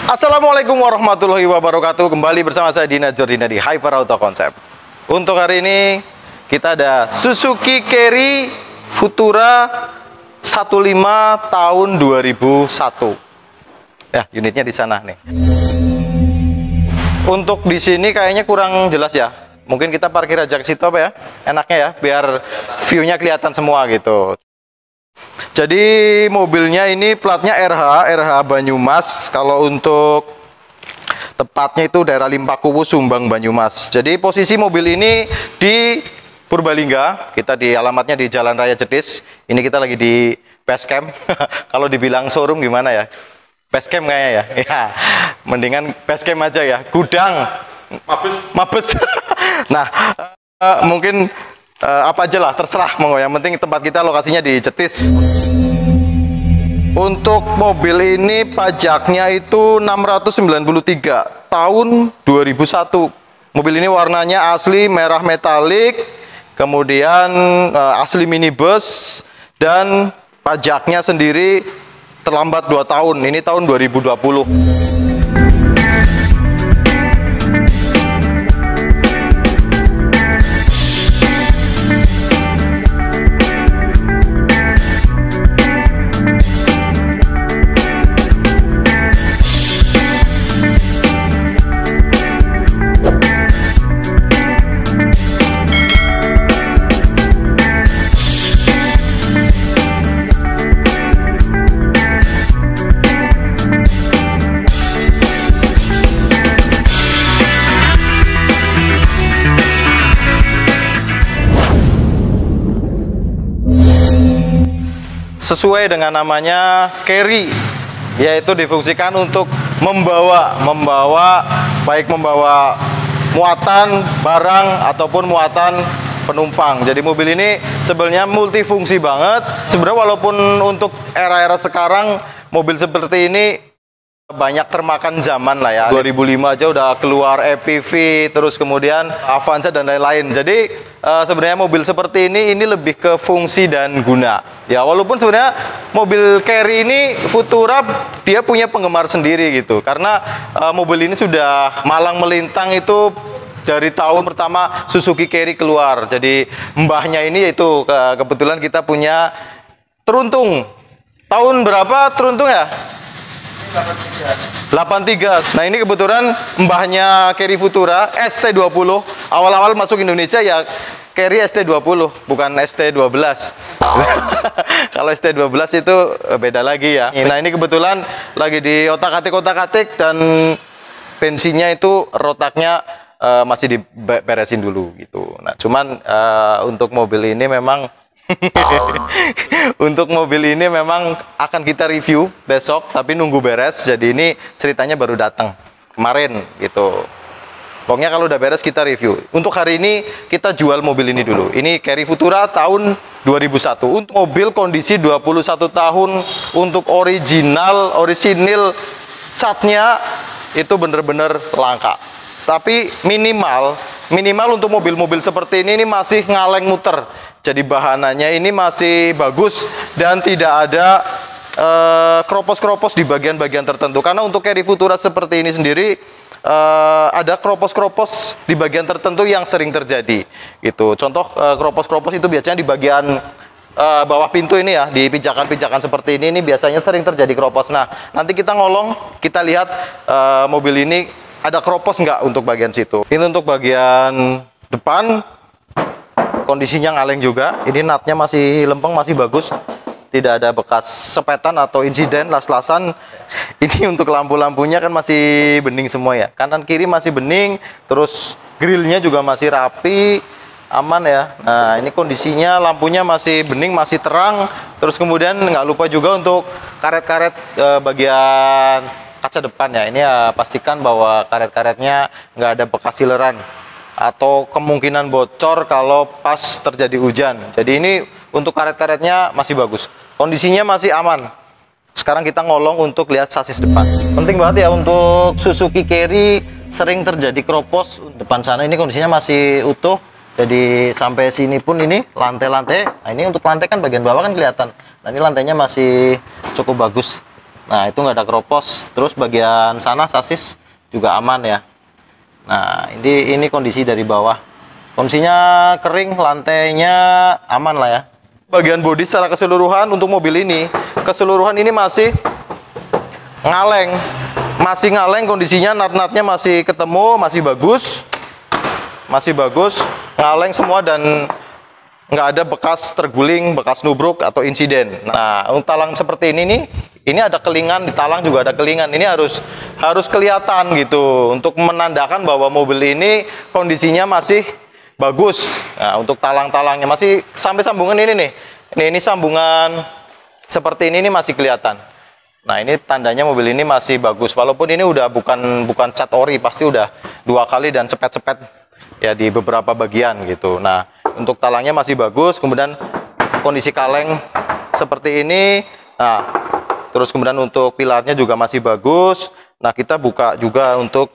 Assalamualaikum warahmatullahi wabarakatuh. Kembali bersama saya Dina Jordina di Hyper Auto Concept. Untuk hari ini kita ada Suzuki Carry Futura 15 tahun 2001. Ya, unitnya di sana nih. Untuk di sini kayaknya kurang jelas ya. Mungkin kita parkir aja ke situ apa ya? Enaknya ya, biar view-nya kelihatan semua gitu. Jadi mobilnya ini platnya RH Banyumas. Kalau untuk tepatnya itu daerah Limpakuwu, Sumbang, Banyumas. Jadi posisi mobil ini di Purbalingga. Kita di alamatnya di Jalan Raya Jetis. Ini kita lagi di Basecamp. Kalau dibilang showroom gimana ya? Basecamp kayaknya ya. Ya, mendingan Basecamp aja ya. Gudang. Mabes. Nah, mungkin apa aja lah, terserah monggo. Yang penting tempat kita lokasinya di Jetis. Untuk mobil ini pajaknya itu 693 tahun 2001. Mobil ini warnanya asli merah metalik, kemudian asli minibus, dan pajaknya sendiri terlambat 2 tahun. Ini tahun 2020. Sesuai dengan namanya carry, yaitu difungsikan untuk membawa baik membawa muatan barang ataupun muatan penumpang. Jadi mobil ini sebenarnya multifungsi banget. Sebenarnya walaupun untuk era-era sekarang mobil seperti ini banyak termakan zaman lah ya. 2005 aja udah keluar EPV, terus kemudian Avanza dan lain-lain. Jadi sebenarnya mobil seperti ini lebih ke fungsi dan guna. Ya, walaupun sebenarnya mobil Carry ini Futura dia punya penggemar sendiri gitu. Karena mobil ini sudah malang melintang itu dari tahun pertama Suzuki Carry keluar. Jadi mbahnya ini yaitu kebetulan kita punya Teruntung. Tahun berapa Teruntung ya? 83. Nah, ini kebetulan mbahnya Carry Futura ST20. Awal-awal masuk Indonesia ya Carry ST20, bukan ST12. Kalau ST12 itu beda lagi ya. Nah, ini kebetulan lagi di otak-atik dan bensinnya itu rotaknya masih diberesin dulu gitu. Nah, cuman untuk mobil ini memang untuk mobil ini memang akan kita review besok, tapi nunggu beres. Jadi ini ceritanya baru datang kemarin gitu. Pokoknya kalau udah beres kita review. Untuk hari ini kita jual mobil ini dulu. Ini Carry Futura tahun 2001. Untuk mobil kondisi 21 tahun, untuk orisinil catnya itu bener-bener langka. Tapi minimal untuk mobil-mobil seperti ini masih ngaleng muter. Jadi bahanannya ini masih bagus dan tidak ada kropos-kropos di bagian-bagian tertentu. Karena untuk Carry Futura seperti ini sendiri ada kropos-kropos di bagian tertentu yang sering terjadi. Gitu. Contoh kropos-kropos itu biasanya di bagian bawah pintu ini ya, di pijakan-pijakan seperti ini biasanya sering terjadi kropos. Nah, nanti kita ngolong, kita lihat mobil ini ada kropos nggak untuk bagian situ. Ini untuk bagian depan. Kondisinya ngaleng juga. Ini natnya masih lempeng, masih bagus. Tidak ada bekas sepetan atau insiden las-lasan. Ini untuk lampu-lampunya kan masih bening semua ya. Kanan kiri masih bening. Terus grillnya juga masih rapi, aman ya. Nah, ini kondisinya lampunya masih bening, masih terang. Terus kemudian nggak lupa juga untuk karet-karet bagian kaca depan ya. Ini ya pastikan bahwa karet-karetnya nggak ada bekas sileran atau kemungkinan bocor kalau pas terjadi hujan. Jadi ini untuk karet-karetnya masih bagus, kondisinya masih aman. Sekarang kita ngolong untuk lihat sasis depan. Penting banget ya untuk Suzuki Carry, sering terjadi kropos depan sana. Ini kondisinya masih utuh. Jadi sampai sini pun ini lantai-lantai. Nah, ini untuk lantai kan bagian bawah kan kelihatan. Nah, ini lantainya masih cukup bagus. Nah, itu nggak ada keropos. Terus bagian sana sasis juga aman ya. Nah, ini kondisi dari bawah. Kondisinya kering, lantainya aman lah ya. Bagian bodi secara keseluruhan untuk mobil ini, keseluruhan ini masih ngaleng. Masih ngaleng kondisinya, nat-natnya masih ketemu, masih bagus. Masih bagus, ngaleng semua dan nggak ada bekas terguling, bekas nubruk atau insiden. Nah, untuk talang seperti ini nih, ini ada kelingan, di talang juga ada kelingan. Ini harus kelihatan gitu untuk menandakan bahwa mobil ini kondisinya masih bagus. Nah, untuk talang-talangnya masih sampai sambungan ini nih. Ini sambungan seperti ini masih kelihatan. Nah, ini tandanya mobil ini masih bagus. Walaupun ini udah bukan cat ori, pasti udah 2 kali dan cepet-cepet ya di beberapa bagian gitu. Nah, untuk talangnya masih bagus, kemudian kondisi kaleng seperti ini. Nah, terus kemudian untuk pilarnya juga masih bagus. Nah, kita buka juga untuk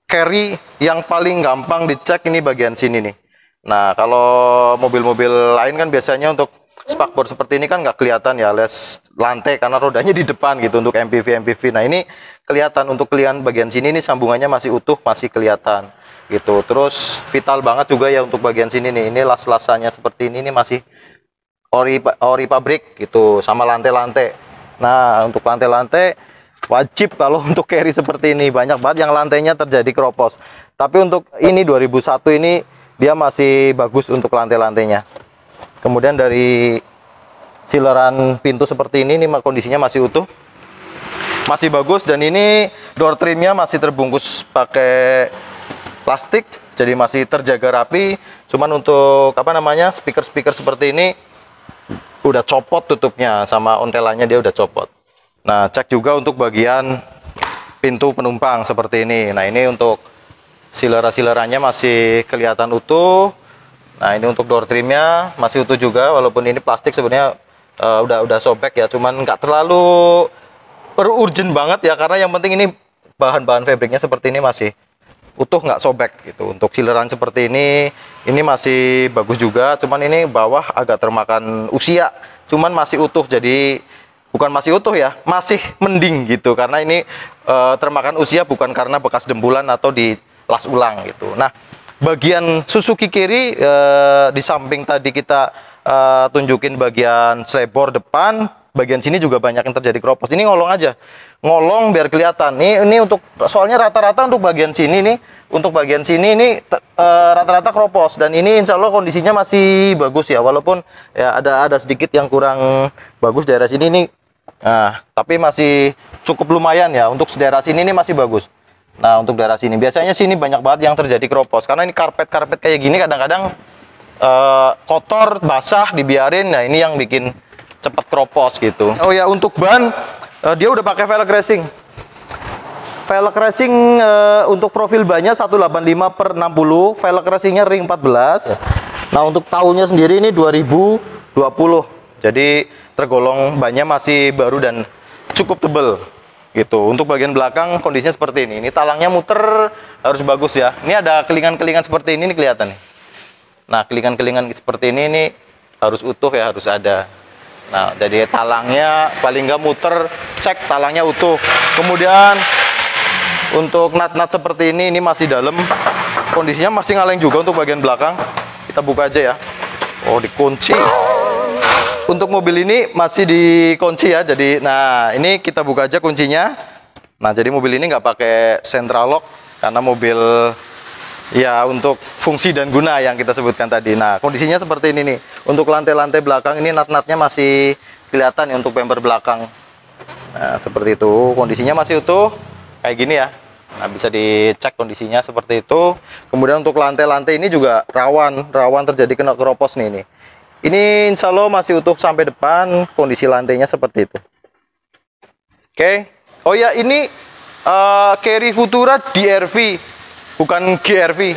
carry yang paling gampang dicek ini bagian sini nih. Nah, kalau mobil-mobil lain kan biasanya untuk spakbor seperti ini kan nggak kelihatan ya, alias lantai karena rodanya di depan gitu untuk MPV. Nah, ini kelihatan untuk kelihatan bagian sini ini sambungannya masih utuh, masih kelihatan gitu. Terus vital banget juga ya untuk bagian sini nih. Ini las-lasannya seperti ini masih ori pabrik gitu, sama lantai-lantai. Nah, untuk lantai-lantai wajib kalau untuk carry seperti ini, banyak banget yang lantainya terjadi keropos. Tapi untuk ini 2001 ini dia masih bagus untuk lantai-lantainya. Kemudian dari sileran pintu seperti ini kondisinya masih utuh, masih bagus, dan ini door trimnya masih terbungkus pakai plastik, jadi masih terjaga rapi. Cuman untuk speaker seperti ini udah copot tutupnya, sama ontelannya dia udah copot. Nah, cek juga untuk bagian pintu penumpang seperti ini. Nah, ini untuk silera-sileranya masih kelihatan utuh. Nah, ini untuk door trimnya masih utuh juga, walaupun ini plastik sebenarnya udah sobek ya, cuman nggak terlalu urgent banget ya, karena yang penting ini bahan-bahan fabriknya seperti ini masih utuh, nggak sobek gitu. Untuk sileran seperti ini masih bagus juga, cuman ini bawah agak termakan usia, cuman masih utuh, jadi bukan masih utuh ya, masih mending gitu, karena ini termakan usia bukan karena bekas dembulan atau dilas ulang gitu. Nah, bagian Suzuki Carry di samping tadi kita tunjukin bagian slebor depan, bagian sini juga banyak yang terjadi keropos. Ini ngolong aja, ngolong biar kelihatan. Ini untuk, soalnya rata-rata untuk bagian sini nih, untuk bagian sini ini rata-rata keropos, dan ini insya Allah kondisinya masih bagus ya, walaupun ya ada sedikit yang kurang bagus daerah sini nih. Nah, tapi masih cukup lumayan ya, untuk daerah sini ini masih bagus. Nah, untuk daerah sini biasanya sini banyak banget yang terjadi keropos, karena ini karpet kayak gini kadang-kadang kotor, basah, dibiarin. Nah, ini yang bikin cepat keropos gitu. Oh ya, untuk ban dia udah pakai velg racing. Velg racing untuk profil bannya 185/60, velg racingnya ring 14. Nah, untuk tahunnya sendiri ini 2020. Jadi tergolong bannya masih baru dan cukup tebel gitu. Untuk bagian belakang kondisinya seperti ini. Ini talangnya muter, harus bagus ya. Ini ada kelingan-kelingan seperti ini kelihatan nih. Nah, kelingan-kelingan seperti ini harus utuh ya, harus ada. Nah, jadi talangnya paling nggak muter, cek talangnya utuh. Kemudian untuk nat-nat seperti ini masih dalam, kondisinya masih ngaleng juga untuk bagian belakang. Kita buka aja ya. Oh, dikunci. Untuk mobil ini masih dikunci ya. Jadi, nah ini kita buka aja kuncinya. Nah, jadi mobil ini nggak pakai central lock karena mobil ya untuk fungsi dan guna yang kita sebutkan tadi. Nah, kondisinya seperti ini nih. Untuk lantai-lantai belakang ini nat-natnya masih kelihatan ya untuk bumper belakang. Nah, seperti itu. Kondisinya masih utuh kayak gini ya. Nah, bisa dicek kondisinya seperti itu. Kemudian untuk lantai-lantai ini juga rawan terjadi kena keropos nih. Ini insya Allah masih utuh sampai depan, kondisi lantainya seperti itu. Oke. Oh ya, ini Carry Futura DRV, bukan GRV.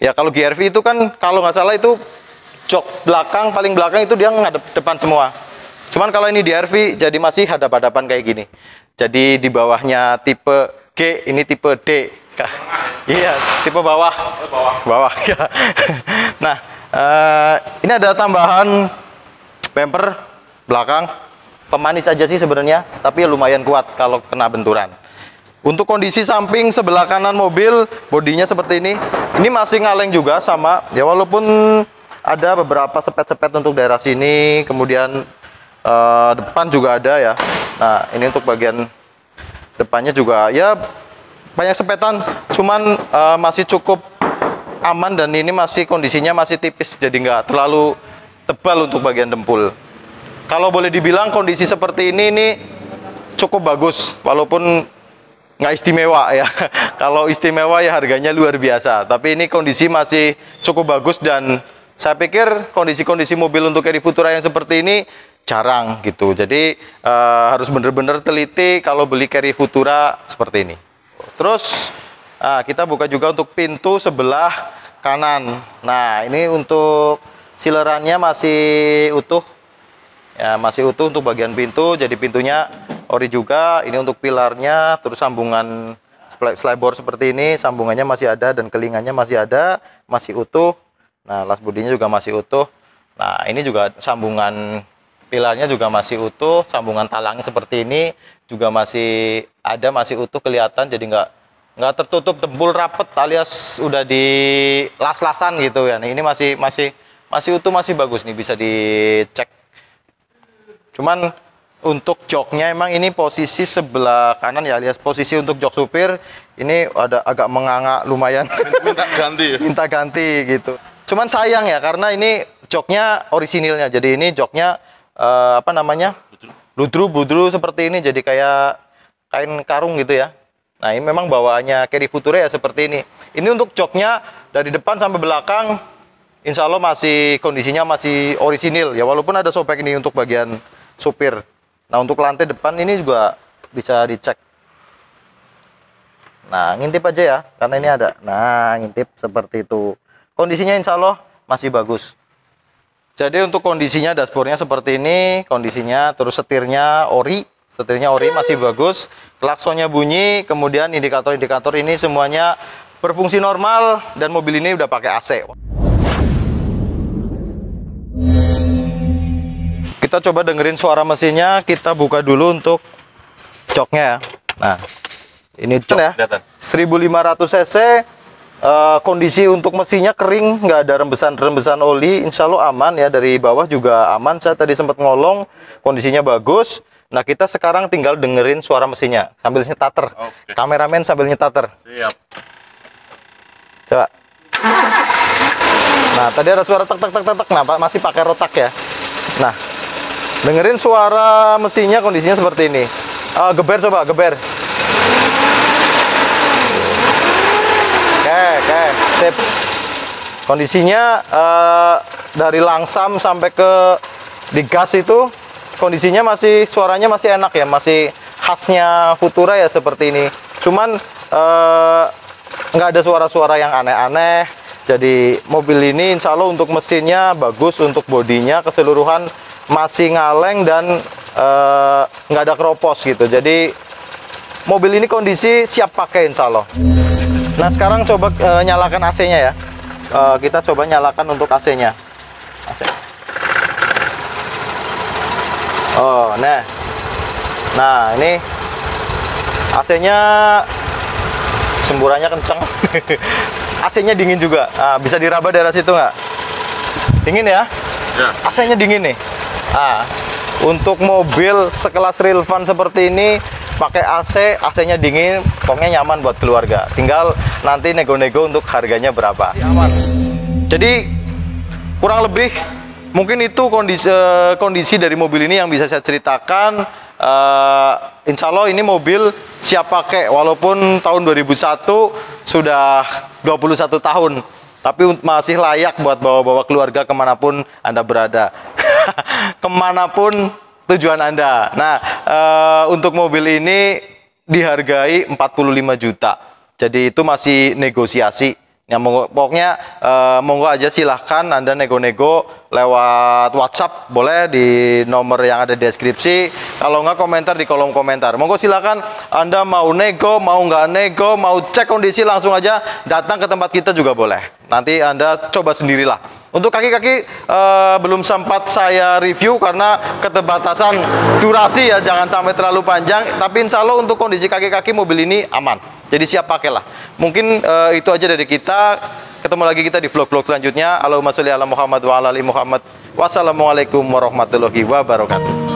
Ya, kalau GRV itu kan kalau nggak salah itu jok belakang, paling belakang itu dia ngadep depan semua. Cuman kalau ini DRV jadi masih hadap-hadapan kayak gini. Jadi di bawahnya tipe G, ini tipe D. Iya, tipe bawah. Bawah. Nah, ini ada tambahan bumper belakang. pemanis aja sih sebenarnya, tapi lumayan kuat kalau kena benturan. Untuk kondisi samping sebelah kanan mobil, bodinya seperti ini. Ini masih ngaleng juga sama, ya walaupun ada beberapa sepet-sepet untuk daerah sini, kemudian depan juga ada ya. Nah, ini untuk bagian depannya juga ya banyak sepetan, cuman masih cukup aman dan ini masih kondisinya masih tipis, jadi nggak terlalu tebal untuk bagian dempul. Kalau boleh dibilang kondisi seperti ini cukup bagus, walaupun nggak istimewa ya. Kalau istimewa ya harganya luar biasa, tapi ini kondisi masih cukup bagus dan saya pikir kondisi-kondisi mobil untuk Carry Futura yang seperti ini jarang gitu. Jadi harus bener-bener teliti kalau beli Carry Futura seperti ini. Terus kita buka juga untuk pintu sebelah kanan. Nah, ini untuk silerannya masih utuh. Ya, masih utuh untuk bagian pintu, jadi pintunya ori juga. Ini untuk pilarnya, terus sambungan slideboard seperti ini, sambungannya masih ada dan kelingannya masih ada, masih utuh. Nah, las bodinya juga masih utuh. Nah, ini juga sambungan pilarnya juga masih utuh, sambungan talangnya seperti ini juga masih ada, masih utuh kelihatan, jadi nggak tertutup dempul rapet alias udah di las-lasan gitu ya. Nih, ini masih utuh, masih bagus nih, bisa dicek. Cuman untuk joknya emang ini posisi sebelah kanan ya, alias posisi untuk jok supir ini ada agak menganga lumayan. Minta ganti. Minta ganti gitu. Cuman sayang ya karena ini joknya orisinilnya. Jadi ini joknya apa namanya? Ludru seperti ini, jadi kayak kain karung gitu ya. Nah, ini memang bawaannya Carry Futura ya seperti ini. Ini untuk joknya dari depan sampai belakang insya Allah masih kondisinya masih orisinil ya, walaupun ada sobek ini untuk bagian supir. Nah, untuk lantai depan ini juga bisa dicek. Nah, ngintip aja ya, karena ini ada. Nah, ngintip seperti itu. Kondisinya insya Allah masih bagus. Jadi untuk kondisinya dashboardnya seperti ini, kondisinya, terus setirnya ori masih bagus. Klaksonnya bunyi, kemudian indikator-indikator ini semuanya berfungsi normal dan mobil ini udah pakai AC. Kita coba dengerin suara mesinnya, kita buka dulu untuk joknya ya. Nah, ini jok ya, 1500 cc, kondisi untuk mesinnya kering, nggak ada rembesan oli, insya Allah aman ya, dari bawah juga aman, saya tadi sempat ngolong, kondisinya bagus. Nah, kita sekarang tinggal dengerin suara mesinnya, sambil nyetater, kameramen sambil nyetater. Siap. Coba. Nah, tadi ada suara tek, nah masih pakai rotak ya. Nah, dengerin suara mesinnya, kondisinya seperti ini. Geber, coba geber. Oke, sip. Kondisinya dari langsam sampai ke digas itu kondisinya masih, suaranya masih enak ya, masih khasnya Futura ya seperti ini. Cuman nggak ada suara-suara yang aneh-aneh. Jadi mobil ini insya Allah untuk mesinnya bagus, untuk bodinya keseluruhan masih ngaleng dan nggak ada keropos gitu. Jadi mobil ini kondisi siap pakai insya Allah. Nah, sekarang coba nyalakan AC-nya ya. Kita coba nyalakan untuk AC-nya. AC. Oh, nah ini AC-nya semburannya kenceng. AC-nya dingin juga. Nah, bisa diraba daerah situ nggak? Dingin ya? Ya. AC-nya dingin nih. Nah, untuk mobil sekelas real van seperti ini pakai AC, AC-nya dingin, pokoknya nyaman buat keluarga. Tinggal nanti nego-nego untuk harganya berapa. Aman. Jadi kurang lebih mungkin itu kondisi dari mobil ini yang bisa saya ceritakan. Insya Allah ini mobil siap pakai, walaupun tahun 2001 sudah 21 tahun, tapi masih layak buat bawa-bawa keluarga kemanapun Anda berada. Kemanapun tujuan Anda. Nah, untuk mobil ini dihargai 45 juta, jadi itu masih negosiasi. Ya, pokoknya monggo aja, silahkan Anda nego-nego lewat WhatsApp, boleh di nomor yang ada di deskripsi. Kalau nggak, komentar di kolom komentar. Monggo silahkan Anda mau nego, mau nggak nego, mau cek kondisi, langsung aja datang ke tempat kita juga boleh. Nanti Anda coba sendirilah. Untuk kaki-kaki belum sempat saya review karena keterbatasan durasi ya, jangan sampai terlalu panjang. Tapi insya Allah untuk kondisi kaki-kaki mobil ini aman. Jadi siap pakailah. Mungkin itu aja dari kita. Ketemu lagi kita di vlog-vlog selanjutnya. Allahumma sholli ala Muhammad wa ala ali Muhammad. Wassalamualaikum warahmatullahi wabarakatuh.